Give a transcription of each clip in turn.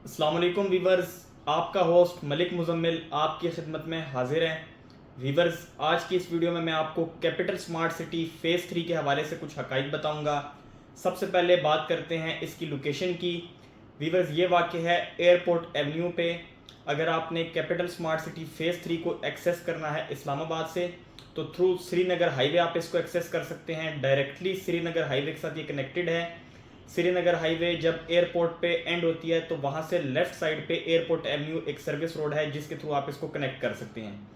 अस्सलाम वालेकुम वीवर्स, आपका होस्ट मलिक मुजम्मिल आपकी खिदमत में हाजिर है। वीवर्स, आज की इस वीडियो में मैं आपको कैपिटल स्मार्ट सिटी फ़ेज़ 3 के हवाले से कुछ हक़ाइक़ बताऊंगा। सबसे पहले बात करते हैं इसकी लोकेशन की। वीवर्स, ये वाक़ है एयरपोर्ट एवेन्यू पे। अगर आपने कैपिटल स्मार्ट सिटी फ़ेज़ 3 को एक्सेस करना है इस्लामाबाद से, तो थ्रू श्रीनगर हाईवे आप इसको एक्सेस कर सकते हैं। डायरेक्टली श्रीनगर हाईवे के साथ ये कनेक्टेड है। श्रीनगर हाईवे जब एयरपोर्ट पे एंड होती है तो वहाँ से लेफ़्ट साइड पे एयरपोर्ट एवेन्यू एक सर्विस रोड है जिसके थ्रू आप इसको कनेक्ट कर सकते हैं।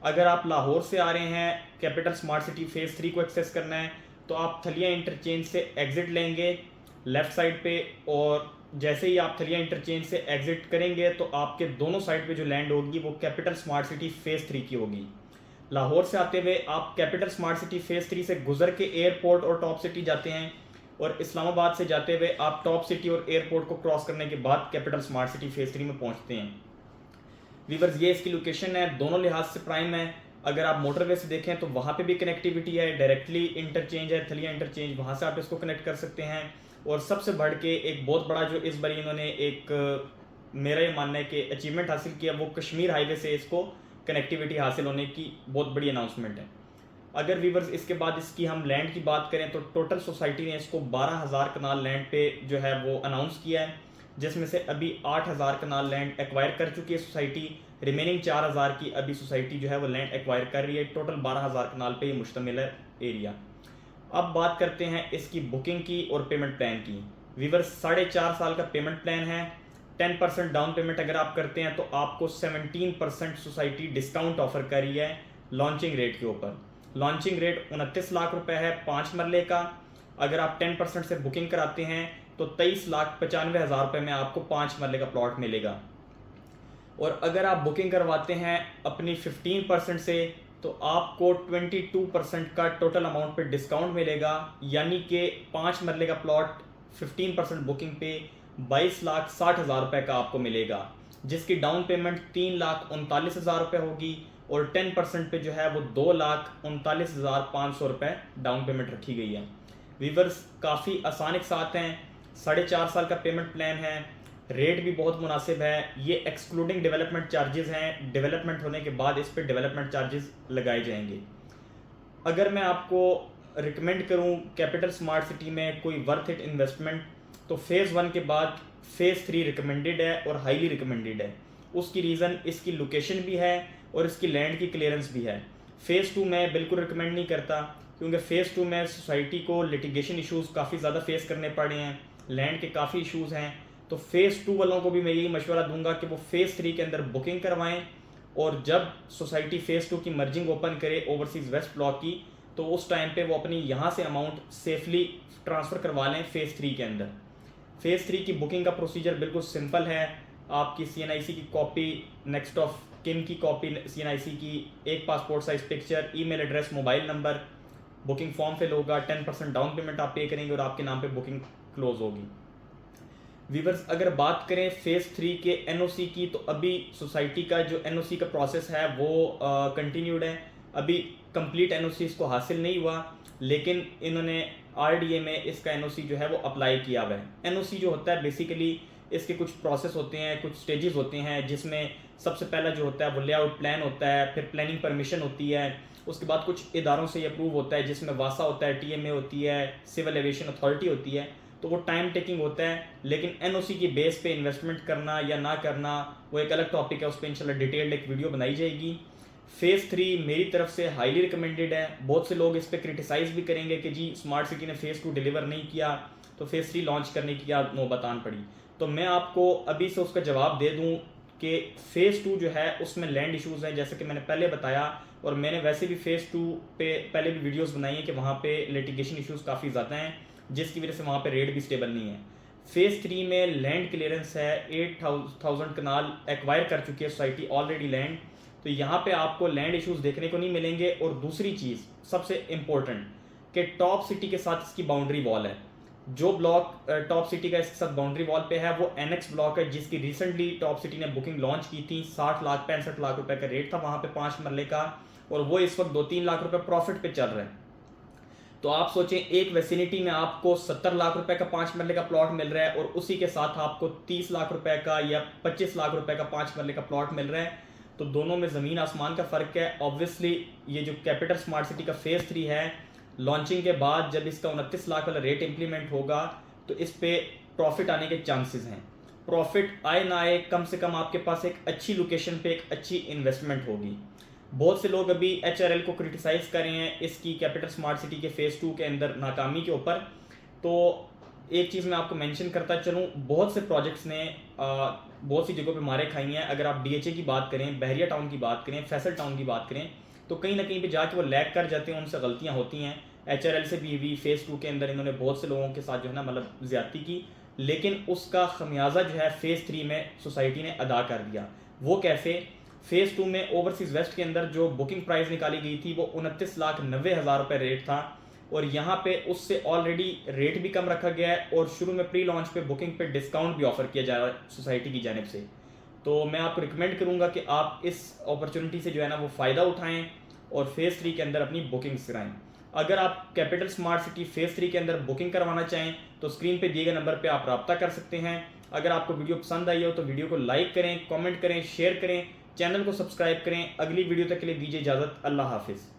अगर आप लाहौर से आ रहे हैं कैपिटल स्मार्ट सिटी फ़ेज़ 3 को एक्सेस करना है, तो आप थलिया इंटरचेंज से एग्ज़िट लेंगे लेफ़्ट साइड पे, और जैसे ही आप थलिया इंटरचेंज से एग्ज़िट करेंगे तो आपके दोनों साइड पे जो लैंड होगी वो कैपिटल स्मार्ट सिटी फ़ेज़ 3 की होगी। लाहौर से आते हुए आप कैपिटल स्मार्ट सिटी फ़ेज़ 3 से गुजर के एयरपोर्ट और टॉप सिटी जाते हैं, और इस्लामाबाद से जाते हुए आप टॉप सिटी और एयरपोर्ट को क्रॉस करने के बाद कैपिटल स्मार्ट सिटी फ़ेज़ 3 में पहुंचते हैं। वीवर्स, ये इसकी लोकेशन है, दोनों लिहाज से प्राइम है। अगर आप मोटरवे से देखें तो वहाँ पे भी कनेक्टिविटी है, डायरेक्टली इंटरचेंज है, थलिया इंटरचेंज, वहाँ से आप इसको कनेक्ट कर सकते हैं। और सबसे बढ़ के एक बहुत बड़ा जो इस बार इन्होंने मेरा ये मानना है कि अचीवमेंट हासिल किया, वो कश्मीर हाईवे से इसको कनेक्टिविटी हासिल होने की बहुत बड़ी अनाउंसमेंट है। अगर वीवर्स इसके बाद इसकी हम लैंड की बात करें तो टोटल सोसाइटी ने इसको 12,000 कनाल लैंड पे जो है वो अनाउंस किया है, जिसमें से अभी 8,000 कनाल लैंड एक्वायर कर चुकी है सोसाइटी। रिमेनिंग 4,000 की अभी सोसाइटी जो है वो लैंड एक्वायर कर रही है। टोटल 12,000 कनाल पे ये मुश्तमिल है एरिया। अब बात करते हैं इसकी बुकिंग की और पेमेंट प्लान की। वीवर्स, 4.5 साल का पेमेंट प्लान है। 10% डाउन पेमेंट अगर आप करते हैं तो आपको 17% सोसाइटी डिस्काउंट ऑफर कर रही है लॉन्चिंग रेट के ऊपर। लॉन्चिंग रेट 29 लाख रुपए है 5 मरले का। अगर आप 10% से बुकिंग कराते हैं तो 23,95,000 रुपये में आपको 5 मरले का प्लॉट मिलेगा। और अगर आप बुकिंग करवाते हैं अपनी 15% से तो आपको 22% का टोटल अमाउंट पे डिस्काउंट मिलेगा, यानी कि 5 मरले का प्लॉट 15% बुकिंग पे 22,60,000 रुपये का आपको मिलेगा, जिसकी डाउन पेमेंट 3,39,000 रुपये होगी। और 10% पे जो है वो 2,39,500 रुपये डाउन पेमेंट रखी गई है। वीवर्स, काफ़ी आसान के साथ हैं। 4.5 साल का पेमेंट प्लान है, रेट भी बहुत मुनासिब है। ये एक्सक्लूडिंग डेवलपमेंट चार्जेस हैं, डेवलपमेंट होने के बाद इस पर डेवलपमेंट चार्जेस लगाए जाएंगे। अगर मैं आपको रिकमेंड करूं कैपिटल स्मार्ट सिटी में कोई वर्थ इट इन्वेस्टमेंट, तो फ़ेज़ 1 के बाद फ़ेज़ 3 रिकमेंडेड है और हाईली रिकमेंडेड है। उसकी रीज़न इसकी लोकेशन भी है और इसकी लैंड की क्लियरेंस भी है। फ़ेज़ 2 मैं बिल्कुल रिकमेंड नहीं करता, क्योंकि फ़ेज़ 2 में सोसाइटी को लिटिगेशन इशूज़ काफ़ी ज़्यादा फेस करने पड़े हैं, लैंड के काफ़ी इशूज़ हैं। तो फ़ेज़ 2 वालों को भी मैं यही मशवरा दूंगा कि वो फ़ेज़ 3 के अंदर बुकिंग करवाएं, और जब सोसाइटी फ़ेज़ 2 की मर्जिंग ओपन करे ओवरसीज़ वेस्ट ब्लॉक की, तो उस टाइम पे वो अपनी यहाँ से अमाउंट सेफली ट्रांसफ़र करवा लें फ़ेज़ 3 के अंदर। फ़ेज़ 3 की बुकिंग का प्रोसीजर बिल्कुल सिंपल है। आपकी CNIC की कॉपी, नेक्स्ट ऑफ किन की कॉपी CNIC की, एक passport size picture, email address, mobile number, booking form fill होगा, 10% डाउन पेमेंट आप पे करेंगे और आपके नाम पे बुकिंग क्लोज होगी। वीवर्स, अगर बात करें फ़ेज़ 3 के NOC की, तो अभी सोसाइटी का जो NOC का प्रोसेस है वो कंटिन्यूड है। अभी कंप्लीट NOC इसको हासिल नहीं हुआ, लेकिन इन्होंने RDA में इसका NOC जो है वो अप्लाई किया हुआ है। NOC जो होता है बेसिकली इसके कुछ प्रोसेस होते हैं, कुछ स्टेजेस होते हैं, जिसमें सबसे पहला जो होता है वो लेआउट प्लान होता है, फिर प्लानिंग परमिशन होती है, उसके बाद कुछ इदारों से ये अप्रूव होता है, जिसमें वासा होता है, TMA होती है, सिविल एविएशन अथॉरिटी होती है। तो वो टाइम टेकिंग होता है, लेकिन NOC की बेस पे इन्वेस्टमेंट करना या ना करना वो एक अलग टॉपिक है, उस पर इंशाल्लाह डिटेल्ड एक वीडियो बनाई जाएगी। फ़ेज़ 3 मेरी तरफ से हाईली रिकमेंडेड है। बहुत से लोग इस पर क्रिटिसाइज़ भी करेंगे कि जी स्मार्ट सिटी ने फ़ेज़ 2 डिलीवर नहीं किया तो फ़ेज़ 3 लॉन्च करने की क्या नौबत आन पड़ी। तो मैं आपको अभी से उसका जवाब दे दूँ कि फ़ेज़ 2 जो है उसमें लैंड इशूज़ हैं, जैसे कि मैंने पहले बताया, और मैंने वैसे भी फ़ेज़ 2 पे पहले भी वीडियोस बनाई हैं कि वहाँ पे लिटिगेशन इशूज़ काफ़ी ज़्यादा हैं, जिसकी वजह से वहाँ पे रेट भी स्टेबल नहीं है। फ़ेज़ 3 में लैंड क्लियरेंस है, 8,000 कनाल एक्वायर कर चुकी है सोसाइटी ऑलरेडी लैंड। तो यहाँ पे आपको लैंड इशूज़ देखने को नहीं मिलेंगे। और दूसरी चीज़ सबसे इम्पोर्टेंट, कि टॉप सिटी के साथ इसकी बाउंड्री वॉल है। जो ब्लॉक टॉप सिटी का इसके साथ बाउंड्री वॉल पे है वो एनेक्स ब्लॉक है, जिसकी रिसेंटली टॉप सिटी ने बुकिंग लॉन्च की थी। 60 लाख 65 लाख रुपए का रेट था वहाँ पे 5 मरले का, और वो इस वक्त 2-3 लाख रुपए प्रॉफिट पे चल रहे हैं। तो आप सोचें एक वेसिनिटी में आपको 70 लाख रुपए का 5 मरले का प्लॉट मिल रहा है और उसी के साथ आपको 30 लाख रुपए का या 25 लाख रुपए का 5 मरले का प्लॉट मिल रहा है, तो दोनों में ज़मीन आसमान का फ़र्क है। ऑब्वियसली ये जो कैपिटल स्मार्ट सिटी का फेज़ 3 है, लॉन्चिंग के बाद जब इसका 29 लाख वाला रेट इंप्लीमेंट होगा तो इस पे प्रॉफिट आने के चांसेस हैं। प्रॉफिट आए ना आए, कम से कम आपके पास एक अच्छी लोकेशन पे एक अच्छी इन्वेस्टमेंट होगी। बहुत से लोग अभी HRL को क्रिटिसाइज़ कर रहे हैं इसकी कैपिटल स्मार्ट सिटी के फेज़ 2 के अंदर नाकामी के ऊपर। तो एक चीज़ मैं आपको मेंशन करता चलूँ, बहुत से प्रोजेक्ट्स ने बहुत सी जगहों पे मारे खाई हैं। अगर आप DHA की बात करें, बहरिया टाउन की बात करें, फैसल टाउन की बात करें, तो कहीं ना कहीं पे जाके वो लैग कर जाते हैं, उनसे गलतियाँ होती हैं। HRL से भी फेज़ 2 के अंदर इन्होंने बहुत से लोगों के साथ जो है ना मतलब ज़्यादती की, लेकिन उसका खमियाजा जो है फेज़ 3 में सोसाइटी ने अदा कर दिया। वो कैसे? फेज़ 2 में ओवरसीज़ वेस्ट के अंदर जो बुकिंग प्राइस निकाली गई थी वो 29,90,000 रुपये रेट था, और यहाँ पे उससे ऑलरेडी रेट भी कम रखा गया है और शुरू में प्री लॉन्च पे बुकिंग पे डिस्काउंट भी ऑफर किया जा रहा है सोसाइटी की जानिब से। तो मैं आपको रिकमेंड करूँगा कि आप इस अपॉर्चुनिटी से जो है ना वो फ़ायदा उठाएँ और फेज़ 3 के अंदर अपनी बुकिंग्स कराएँ। अगर आप कैपिटल स्मार्ट सिटी फेज़ 3 के अंदर बुकिंग करवाना चाहें तो स्क्रीन पे दिए गए नंबर पे आप रब्ता कर सकते हैं। अगर आपको वीडियो पसंद आई हो तो वीडियो को लाइक करें, कमेंट करें, शेयर करें, चैनल को सब्सक्राइब करें। अगली वीडियो तक के लिए दीजिए इजाज़त। अल्लाह हाफिज़।